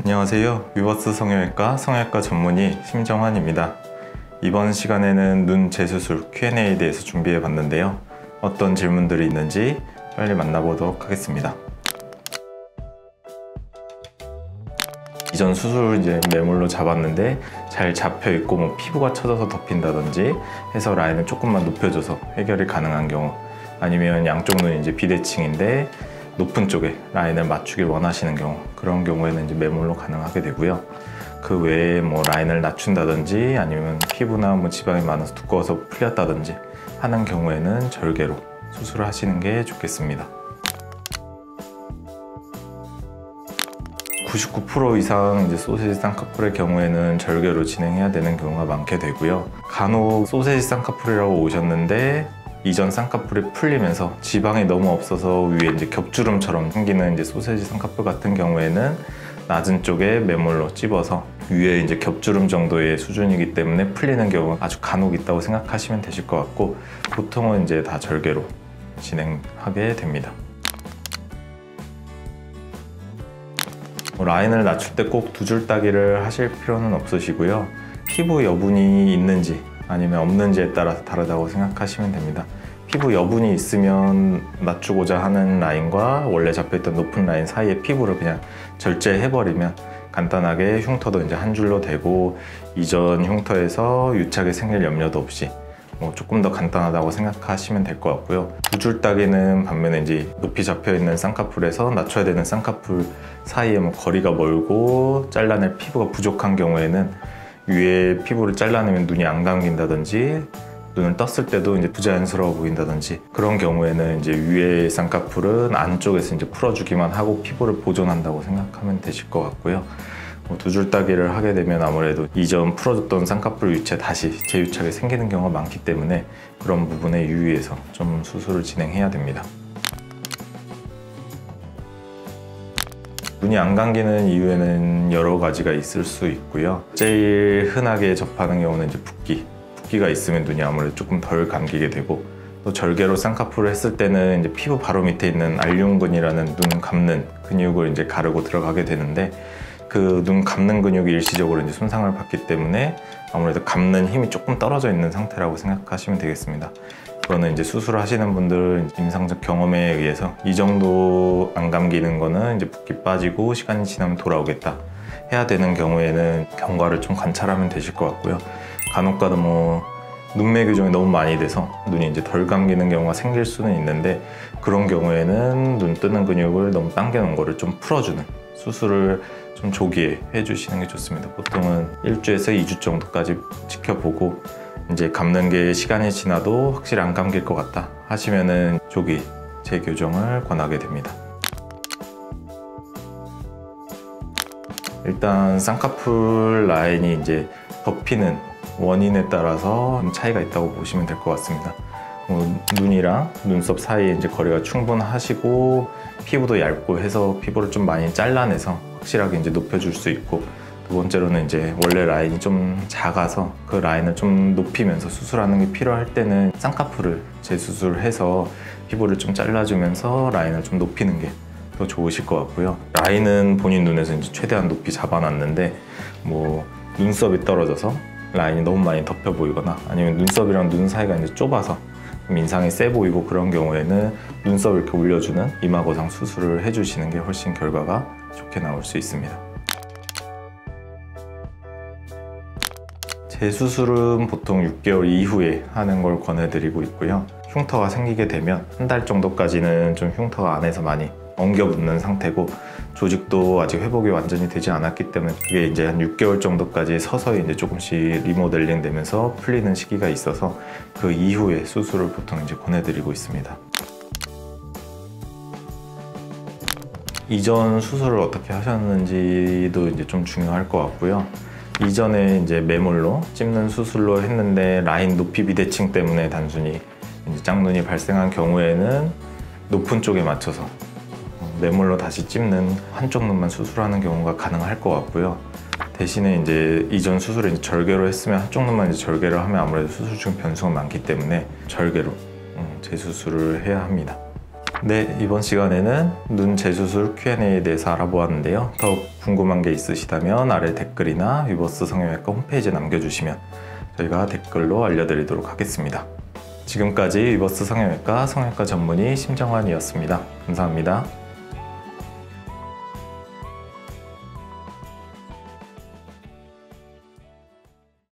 안녕하세요. 위버스 성형외과 성형외과 전문의 심정환입니다. 이번 시간에는 눈 재수술 Q&A에 대해서 준비해 봤는데요. 어떤 질문들이 있는지 빨리 만나보도록 하겠습니다. 이전 수술 매몰로 잡았는데 잘 잡혀 있고 피부가 처져서 덮인다든지 해서 라인을 조금만 높여줘서 해결이 가능한 경우, 아니면 양쪽 눈이 비대칭인데 높은 쪽에 라인을 맞추길 원하시는 경우, 그런 경우에는 매몰로 가능하게 되고요. 그 외에 라인을 낮춘다든지 아니면 피부나 지방이 많아서 두꺼워서 풀렸다든지 하는 경우에는 절개로 수술을 하시는 게 좋겠습니다. 99% 이상 소세지 쌍꺼풀의 경우에는 절개로 진행해야 되는 경우가 많게 되고요. 간혹 소세지 쌍꺼풀이라고 오셨는데 이전 쌍꺼풀이 풀리면서 지방이 너무 없어서 위에 겹주름처럼 생기는 소세지 쌍꺼풀 같은 경우에는 낮은 쪽에 매몰로 찝어서 위에 겹주름 정도의 수준이기 때문에 풀리는 경우가 아주 간혹 있다고 생각하시면 되실 것 같고, 보통은 다 절개로 진행하게 됩니다. 라인을 낮출 때 꼭 두 줄 따기를 하실 필요는 없으시고요. 피부 여분이 있는지 아니면 없는지에 따라서 다르다고 생각하시면 됩니다. 피부 여분이 있으면 낮추고자 하는 라인과 원래 잡혀있던 높은 라인 사이에 피부를 그냥 절제해버리면 간단하게 흉터도 한 줄로 되고, 이전 흉터에서 유착이 생길 염려도 없이 조금 더 간단하다고 생각하시면 될 것 같고요. 두 줄 따기는 반면에 높이 잡혀있는 쌍꺼풀에서 낮춰야 되는 쌍꺼풀 사이에 거리가 멀고 잘라낼 피부가 부족한 경우에는 위에 피부를 잘라내면 눈이 안 감긴다든지 눈을 떴을 때도 부자연스러워 보인다든지, 그런 경우에는 위에 쌍꺼풀은 안쪽에서 풀어주기만 하고 피부를 보존한다고 생각하면 되실 것 같고요. 두 줄 따기를 하게 되면 아무래도 이전 풀어줬던 쌍꺼풀 유체 다시 재유착이 생기는 경우가 많기 때문에 그런 부분에 유의해서 좀 수술을 진행해야 됩니다. 눈이 안 감기는 이유에는 여러 가지가 있을 수 있고요. 제일 흔하게 접하는 경우는 붓기가 있으면 눈이 아무래도 조금 덜 감기게 되고, 또 절개로 쌍꺼풀을 했을 때는 피부 바로 밑에 있는 알륜근이라는 눈 감는 근육을 가르고 들어가게 되는데, 그 눈 감는 근육이 일시적으로 손상을 받기 때문에 아무래도 감는 힘이 조금 떨어져 있는 상태라고 생각하시면 되겠습니다. 그거는 수술을 하시는 분들 임상적 경험에 의해서 이 정도 안 감기는 거는 붓기 빠지고 시간이 지나면 돌아오겠다 해야 되는 경우에는 경과를 좀 관찰하면 되실 것 같고요. 간혹가다 눈매 교정이 너무 많이 돼서 눈이 덜 감기는 경우가 생길 수는 있는데, 그런 경우에는 눈 뜨는 근육을 너무 당겨 놓은 거를 좀 풀어주는 수술을 좀 조기에 해주시는 게 좋습니다. 보통은 1주에서 2주 정도까지 지켜보고 감는 게 시간이 지나도 확실히 안 감길 것 같다 하시면은 조기 재교정을 권하게 됩니다. 일단 쌍꺼풀 라인이 덮이는 원인에 따라서 차이가 있다고 보시면 될 것 같습니다. 눈이랑 눈썹 사이에 거리가 충분하시고 피부도 얇고 해서 피부를 좀 많이 잘라내서 확실하게 높여줄 수 있고, 두 번째로는 원래 라인이 좀 작아서 그 라인을 좀 높이면서 수술하는 게 필요할 때는 쌍꺼풀을 재수술해서 피부를 좀 잘라주면서 라인을 좀 높이는 게 더 좋으실 것 같고요. 라인은 본인 눈에서 최대한 높이 잡아놨는데 눈썹이 떨어져서 라인이 너무 많이 덮여 보이거나 아니면 눈썹이랑 눈 사이가 좁아서 인상이 세 보이고, 그런 경우에는 눈썹을 이렇게 올려주는 이마거상 수술을 해주시는 게 훨씬 결과가 좋게 나올 수 있습니다. 재수술은 보통 6개월 이후에 하는 걸 권해드리고 있고요. 흉터가 생기게 되면 한 달 정도까지는 좀 흉터가 안에서 많이 엉겨붙는 상태고, 조직도 아직 회복이 완전히 되지 않았기 때문에 그게 한 6개월 정도까지 서서히 조금씩 리모델링 되면서 풀리는 시기가 있어서 그 이후에 수술을 보통 권해드리고 있습니다. 이전 수술을 어떻게 하셨는지도 좀 중요할 것 같고요. 이전에 매몰로 찝는 수술로 했는데 라인 높이 비대칭 때문에 단순히 짝눈이 발생한 경우에는 높은 쪽에 맞춰서 매몰로 다시 찝는 한쪽 눈만 수술하는 경우가 가능할 것 같고요. 대신에 이전 수술을 절개로 했으면 한쪽 눈만 절개를 하면 아무래도 수술 중 변수가 많기 때문에 절개로 재수술을 해야 합니다. 네, 이번 시간에는 눈 재수술 Q&A에 대해서 알아보았는데요. 더욱 궁금한 게 있으시다면 아래 댓글이나 위버스 성형외과 홈페이지에 남겨주시면 저희가 댓글로 알려드리도록 하겠습니다. 지금까지 위버스 성형외과 성형외과 전문의 심정환이었습니다. 감사합니다.